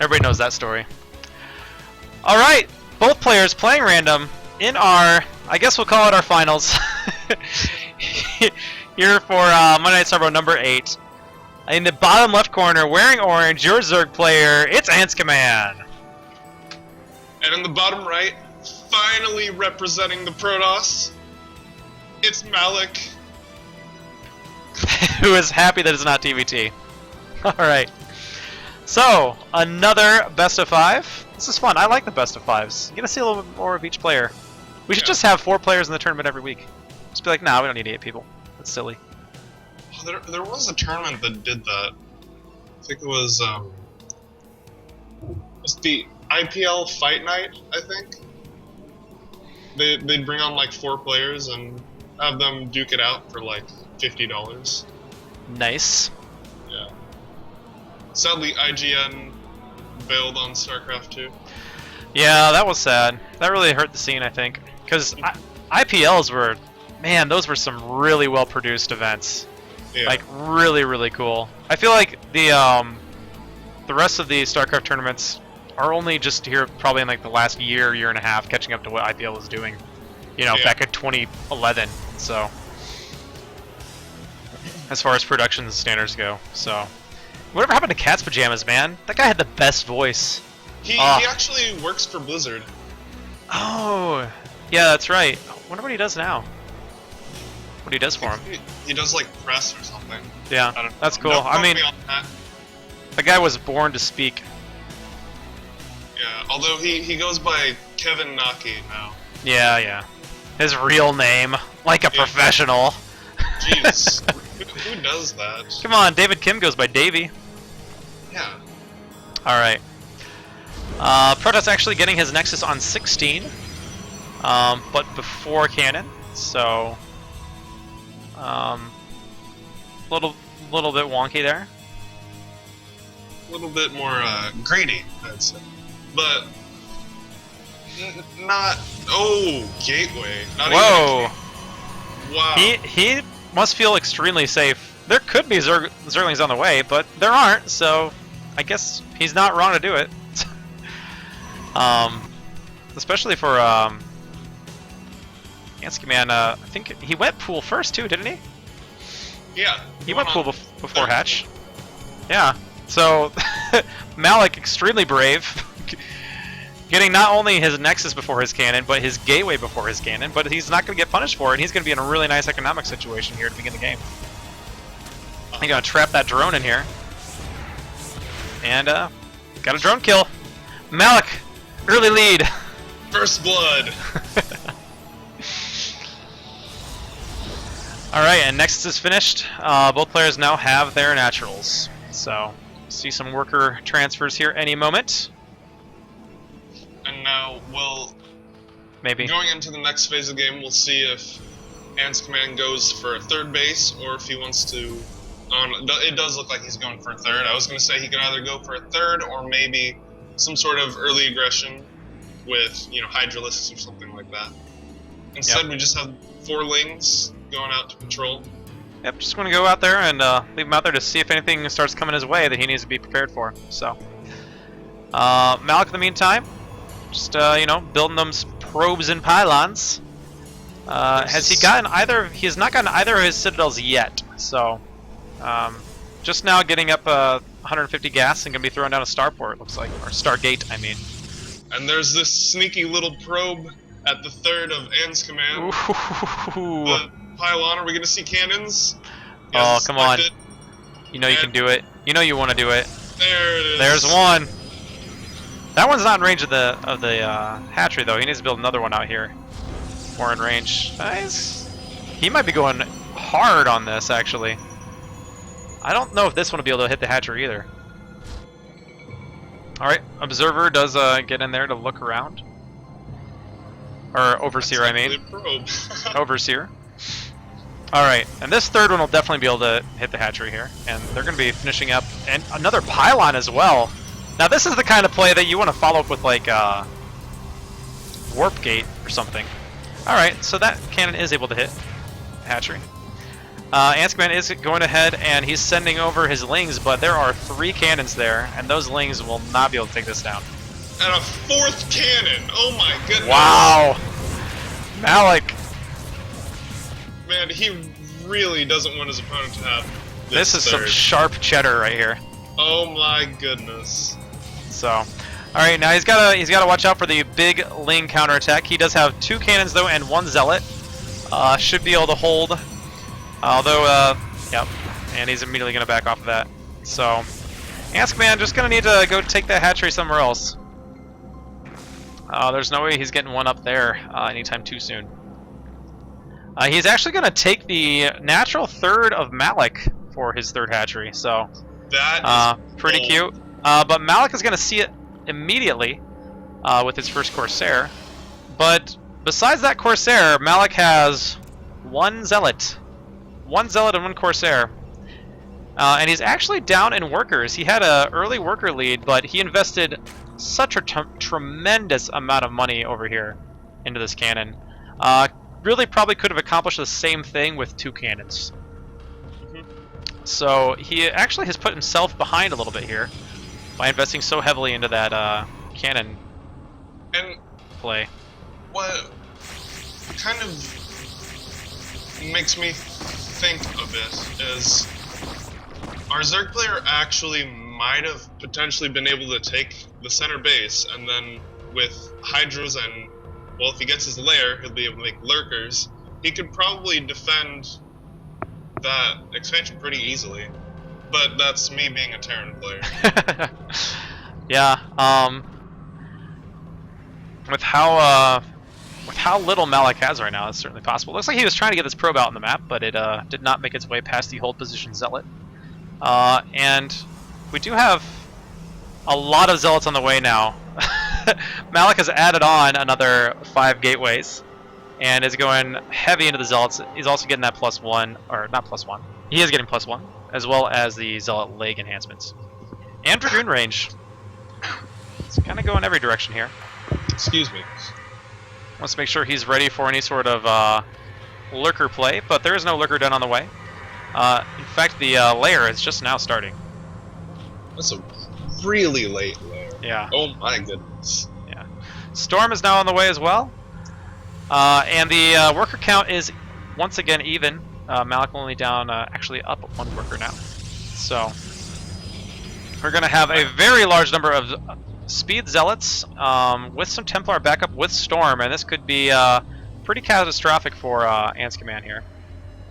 Everybody knows that story. All right, both players playing random in our, I guess we'll call it our finals. Here for Monday Night Star number 8. In the bottom left corner, wearing orange, your Zerg player, it's Anzkiman. And in the bottom right, finally representing the Protoss, it's Malek. Who is happy that it's not TVT. Alright. So, another best of 5. This is fun. I like the best of 5s. You get to see a little bit more of each player. We should just have 4 players in the tournament every week. Just be like, nah, we don't need 8 people. That's silly. Oh, there was a tournament that did that. I think it was the IPL Fight Night, I think. They'd bring on like 4 players and have them duke it out for like $50. Nice. Yeah. Sadly, IGN bailed on StarCraft 2. Yeah, that was sad. That really hurt the scene, I think. Because IPLs were, man, those were some really well-produced events. Yeah. Like, really, really cool. I feel like the rest of the StarCraft tournaments are only just here probably in like the last year and a half catching up to what IPL was doing. You know, back in 2011. So, as far as production standards go. So, whatever happened to Cat's Pajamas, man? That guy had the best voice. He actually works for Blizzard. Oh, yeah, that's right. I wonder what he does now. What he does for him. He does like press or something. Yeah, that's cool. Don't I mean, quote me on that. the guy was born to speak. Yeah, although he goes by Kevin Naki now. Yeah, yeah. His real name, like a professional. Jeez, who does that? Come on, David Kim goes by Davey. Yeah. Alright. Protoss actually getting his Nexus on 16, but before cannon, so little bit wonky there. A little bit more greedy, I'd say, but not. Oh, gateway. Not Whoa! Even wow. He must feel extremely safe. There could be Zerglings on the way, but there aren't, so I guess he's not wrong to do it. Especially for Anzkiman, I think he went pool first too, didn't he? Yeah. He went pool before hatch. Yeah. So Malek extremely brave, getting not only his Nexus before his cannon, but his gateway before his cannon. But he's not going to get punished for it. And he's going to be in a really nice economic situation here to begin the game. He's going to trap that drone in here, and got a drone kill. Malek, early lead. First blood. Alright, and Nexus is finished. Both players now have their naturals. So, see some worker transfers here any moment. And now maybe going into the next phase of the game, we'll see if Anzkiman goes for a 3rd base or if he wants to. It does look like he's going for a 3rd. I was going to say he could either go for a 3rd or maybe some sort of early aggression with, Hydralisks or something like that. Instead, we just have 4 lings going out to patrol. Yep, just going to go out there and leave him out there to see if anything starts coming his way that he needs to be prepared for. So, Malek, in the meantime, just building those probes and pylons. Has he gotten either? He has not gotten either of his citadels yet. So, just now getting up 150 gas and going to be throwing down a starport. Looks like, or Stargate, I mean. And there's this sneaky little probe at the 3rd of Anzkiman. Ooh. The pylon, are we going to see cannons? Oh, come on. You know you can do it. You know you want to do it. There it is. There's one. That one's not in range of the hatchery, though. He needs to build another one out here. More in range. Nice. He might be going hard on this, actually. I don't know if this one will be able to hit the hatchery either. Alright, Observer does get in there to look around. Or Overseer, I mean. Overseer. Alright, and this 3rd one will definitely be able to hit the hatchery here. And they're going to be finishing up. And another pylon as well. Now this is the kind of play that you want to follow up with like Warp Gate or something. Alright, so that cannon is able to hit hatchery. Anzkiman is going ahead and he's sending over his Lings, but there are 3 cannons there, and those Lings will not be able to take this down. And a 4th cannon! Oh my goodness! Wow! Malek! Man, he really doesn't want his opponent to have This is some third. sharp cheddar right here. Oh my goodness. So, alright, now he's gotta watch out for the big Ling counterattack. He does have 2 cannons though and 1 zealot. Should be able to hold. Although, yep, and he's immediately gonna back off of that. So, Anzkiman just gonna need to go take that hatchery somewhere else. There's no way he's getting one up there anytime too soon. He's actually gonna take the natural third of Malek for his 3rd hatchery, so That is pretty bold. cute. But Malek is gonna see it immediately with his first Corsair. But besides that Corsair, Malek has 1 Zealot. 1 Zealot and 1 Corsair. And he's actually down in workers. He had an early worker lead, but he invested such a tremendous amount of money over here into this cannon. Really probably could have accomplished the same thing with 2 cannons. So he actually has put himself behind a little bit here by investing so heavily into that cannon And play. what kind of makes me think a bit is our Zerg player actually might have potentially been able to take the center base, and then with Hydras and, well, if he gets his lair, he'll be able to make lurkers. He could probably defend that expansion pretty easily. But that's me being a Terran player. Yeah, with how little Malek has right now, it's certainly possible. Looks like he was trying to get this probe out on the map, but it did not make its way past the hold position Zealot. And we do have a lot of Zealots on the way now. Malek has added on another 5 gateways and is going heavy into the Zealots. He's also getting that +1, or not +1. He is getting +1, as well as the Zealot leg enhancements. And Dragoon range. It's kind of going every direction here. Excuse me. Wants to make sure he's ready for any sort of lurker play, but there is no lurker den on the way. In fact, the lair is just now starting. That's a really late lair. Yeah. Oh my goodness. Yeah. Storm is now on the way as well. And the worker count is once again even. Malek only down, actually up 1 worker now. So we're going to have a very large number of speed zealots with some Templar backup with Storm, and this could be pretty catastrophic for Anzkiman here.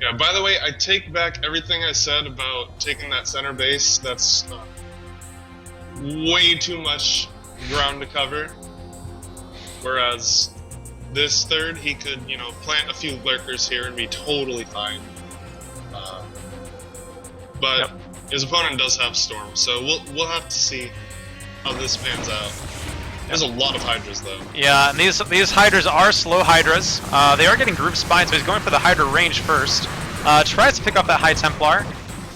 Yeah, by the way, I take back everything I said about taking that center base. That's way too much ground to cover. Whereas this third, he could, you know, plant a few lurkers here and be totally fine. But Yep. his opponent does have Storm, so we'll have to see how this pans out. There's a lot of Hydras though. Yeah, and these Hydras are slow Hydras. They are getting group spines, but he's going for the Hydra range first. Tries to pick up that High Templar.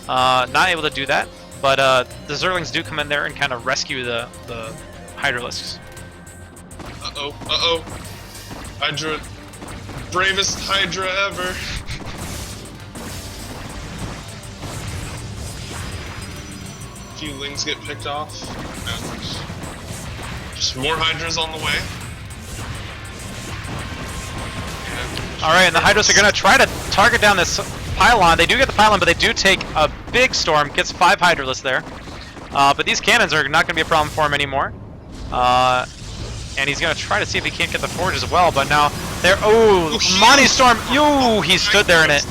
Not able to do that, but the Zerlings do come in there and kind of rescue the Hydralisks. Uh-oh. Hydra. Bravest Hydra ever. A few Lings get picked off. And just more Hydras on the way. Alright, and the Hydras are going to try to target down this pylon. They do get the pylon, but they do take a big storm. Gets 5 Hydralisks there. But these cannons are not going to be a problem for him anymore. And he's going to try to see if he can't get the forge as well, but now they're... Oh, Monty Storm! Yo, he stood there in it.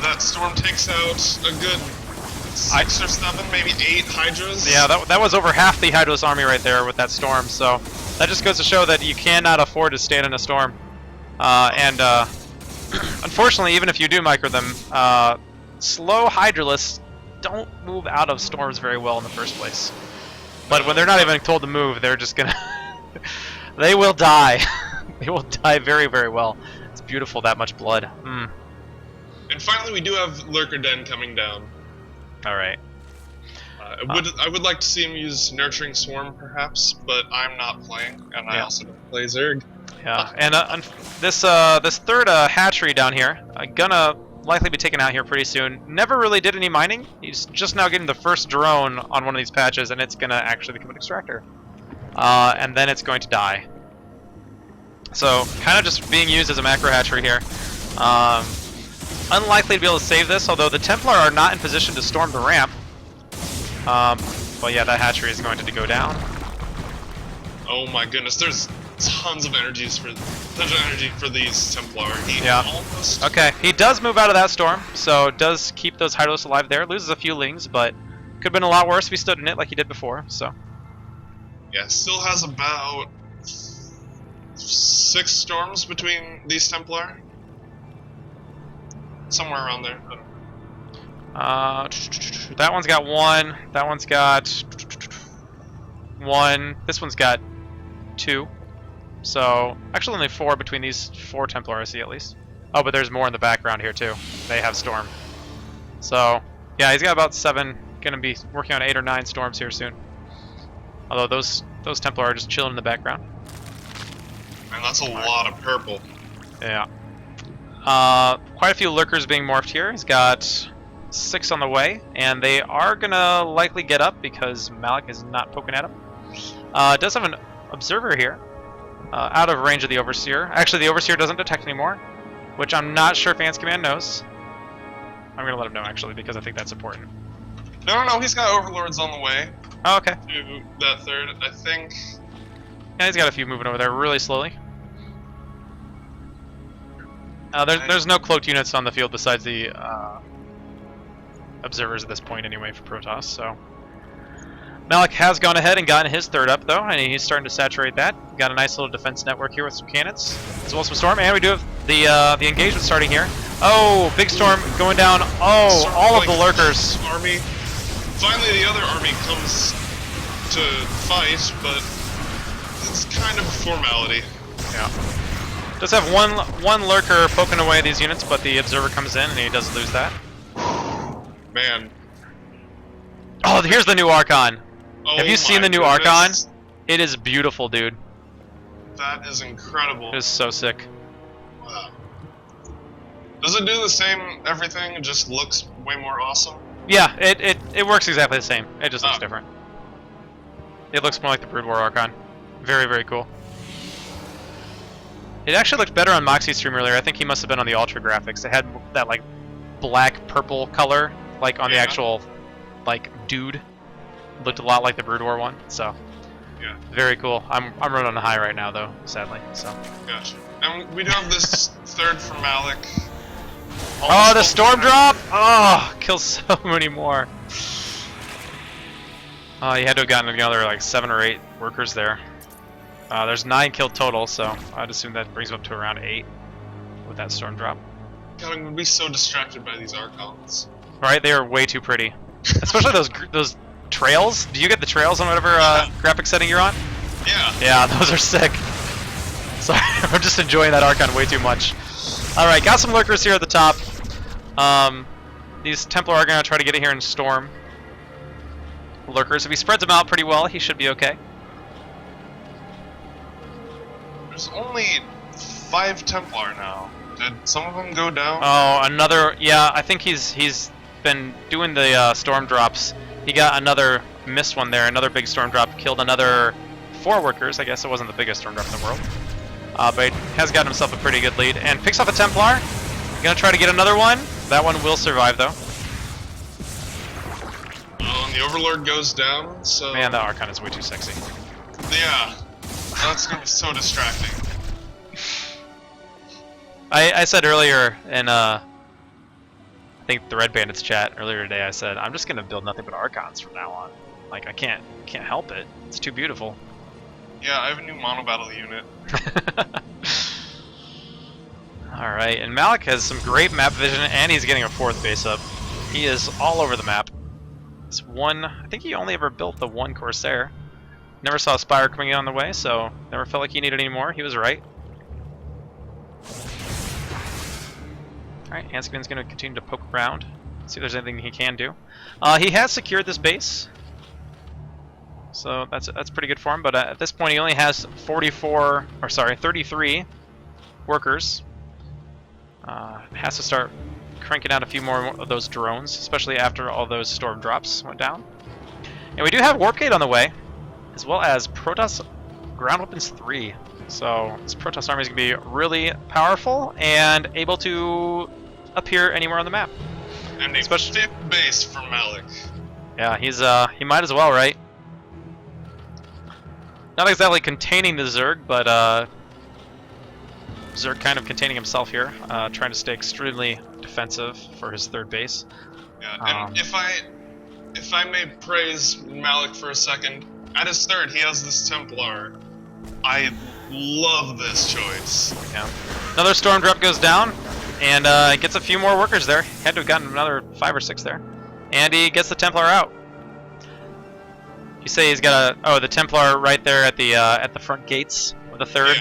That storm takes out a good 6 or 7, maybe 8 Hydras. Yeah, that was over half the Hydralis army right there with that storm, so that just goes to show that you cannot afford to stand in a storm. Unfortunately, even if you do micro them, slow Hydralis don't move out of storms very well in the first place. But when they're not even told to move, they're just gonna... they will die. They will die very, very well. It's beautiful, that much blood. Mm. And finally, we do have Lurker Den coming down. Alright. I would like to see him use Nurturing Swarm, perhaps, but I'm not playing, and I Yeah. also don't play Zerg. Yeah, and this third hatchery down here, gonna likely be taken out here pretty soon. Never really did any mining. He's just now getting the first drone on one of these patches, and it's gonna actually become an extractor. And then it's going to die. So, kind of just being used as a macro hatchery here. Unlikely to be able to save this, although the Templar are not in position to storm the ramp. But yeah, that hatchery is going to go down. Oh my goodness, there's tons of energy for these Templar. He Yeah. almost... Okay, he does move out of that storm, so does keep those Hylos alive there. Loses a few lings, but could have been a lot worse if he stood in it like he did before, so. Yeah, still has about 6 storms between these Templar. Somewhere around there. I don't know. That one's got 1. That one's got 1. This one's got 2. So, actually only 4 between these 4 Templar I see at least. Oh, but there's more in the background here too. They have storm. So, yeah, he's got about 7. Gonna be working on 8 or 9 storms here soon. Although those Templar are just chilling in the background. And that's a lot of purple. Yeah. Quite a few lurkers being morphed here. He's got 6 on the way, and they are gonna likely get up because Malek is not poking at him. Does have an observer here, out of range of the Overseer. Actually, the Overseer doesn't detect anymore, which I'm not sure if Anzkiman knows. I'm gonna let him know actually because I think that's important. No, he's got Overlords on the way Oh, okay. to that third, I think. Yeah, he's got a few moving over there really slowly. There's no cloaked units on the field besides the observers at this point anyway for Protoss, so. Malek has gone ahead and gotten his third up though, and he's starting to saturate that. Got a nice little defense network here with some cannons, as well as some storm, and we do have the engagement starting here. Oh, big storm going down. Oh, Sort all of like the lurkers. Army. Finally, the other army comes to fight, but it's kind of a formality. Yeah. Does have one lurker poking away these units, but the observer comes in and he does lose that. Man. Oh, here's the new Archon. Oh Have you seen the new goodness. Archon? It is beautiful, dude. That is incredible. It is so sick. Wow. Does it do the same everything? It just looks way more awesome? Yeah, it works exactly the same. It just looks Oh. different. It looks more like the Brood War Archon. Very, very cool. It actually looked better on Moxie's stream earlier. I think he must have been on the Ultra graphics. It had that like black purple color, like on the actual like dude. Looked a lot like the Brood War one. So Yeah. very cool. I'm running high right now though, sadly. So. Gotcha. And we do have this third from Malek. Oh, the storm drop! Oh, kills so many more. Oh, you had to have gotten another like 7 or 8 workers there. There's 9 killed total, so I'd assume that brings him up to around 8 with that storm drop. God, I'm gonna be so distracted by these Archons. Right? They are way too pretty, especially those trails. Do you get the trails on whatever graphic setting you're on? Yeah. Yeah, those are sick. Sorry, I'm just enjoying that Archon way too much. All right, got some lurkers here at the top. These Templar are gonna try to get in here and storm lurkers. If he spreads them out pretty well, he should be okay. There's only 5 Templar now. Did some of them go down? Oh, another. Yeah, I think he's been doing the storm drops. He got another missed one there. Another big storm drop killed another 4 workers. I guess it wasn't the biggest storm drop in the world, but has gotten himself a pretty good lead and picks off a Templar. Gonna try to get another one. That one will survive though. Oh, and the Overlord goes down. So Man, that Archon is way too sexy. yeah, that's gonna be so distracting. I said earlier in I think the Red Bandits chat earlier today. I said I'm just gonna build nothing but Archons from now on. Like I can't help it. It's too beautiful. Yeah, I have a new mono battle unit. Alright, and Malek has some great map vision, and he's getting a 4th base up. He is all over the map. It's one, I think he only ever built the 1 Corsair. Never saw a Spire coming in on the way, so never felt like he needed any more. He was right. Alright, Anzkiman's going to continue to poke around, see if there's anything he can do. He has secured this base. So that's pretty good for him. But at this point, he only has 33 workers. Has to start cranking out a few more of those drones, especially after all those storm drops went down. And we do have Warp Gate on the way, as well as Protoss Ground Weapons 3. So this Protoss army is going to be really powerful and able to appear anywhere on the map. And a fifth base for Malek. Yeah, he might as well, right? Not exactly containing the Zerg, but Zerg kind of containing himself here, trying to stay extremely defensive for his third base. Yeah, and if I may praise Malek for a second, at his third he has this Templar. I love this choice. Yeah. Another storm drop goes down, and gets a few more workers there. Had to have gotten another 5 or 6 there. And he gets the Templar out. You say he's got the Templar right there at the front gates of the third.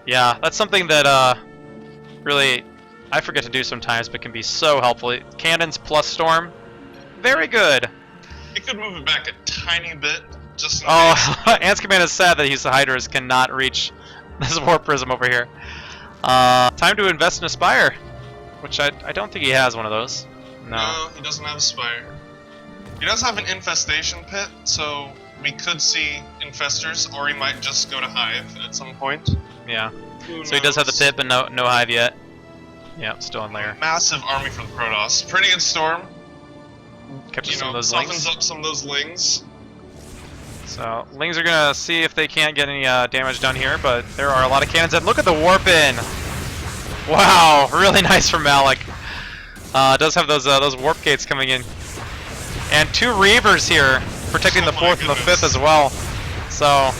Yeah, that's something that really I forget to do sometimes, but can be so helpful. Cannons plus storm, very good. He could move it back a tiny bit, just in case. Anzkiman is sad that his Hydras cannot reach this Warp Prism over here. Time to invest in a Spire, which I don't think he has one of those. No, he doesn't have a Spire. He does have an Infestation Pit, so we could see Infestors, or he might just go to Hive at some point. Yeah. So he does have the pit, but no Hive yet. Yeah, still in lair. Massive army for the Protoss. Pretty good storm. Kept some of those softens lings. up some of those lings. So lings are gonna see if they can't get any damage done here, but there are a lot of cannons. And look at the warp in. Wow, really nice from Malek. Does have those warp gates coming in, and 2 Reavers here protecting the 4th and the 5th as well. So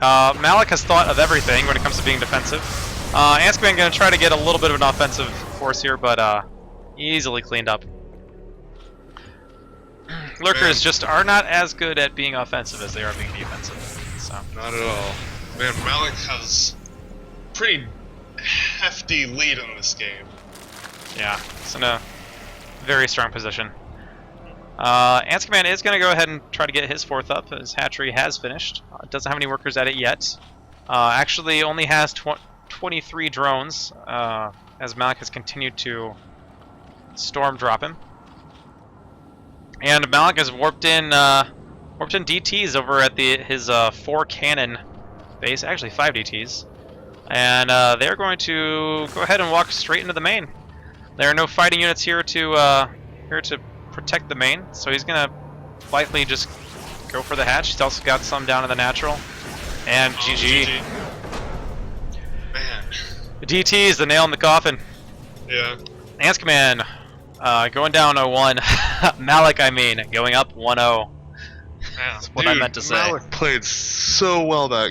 Malek has thought of everything when it comes to being defensive. Anzkiman going to try to get a little bit of an offensive force here, but easily cleaned up. Lurkers just are not as good at being offensive as they are being defensive. So. Not at all. Man, Malek has pretty hefty lead in this game. Yeah, it's in a very strong position. Anzkiman is going to go ahead and try to get his 4th up. His hatchery has finished. Doesn't have any workers at it yet. Actually only has 23 drones, as Malek has continued to storm drop him. And Malek has warped in DTs over at his 4 cannon base, actually 5 DTs. And they're going to go ahead and walk straight into the main. There are no fighting units here to protect the main, so he's gonna likely just go for the hatch. He's also got some down in the natural. And GG. Man. The DT is the nail in the coffin. Yeah. Anzkiman going down 0-1. Malek, I mean, going up 1-0. That's what I meant to say. Malek played so well that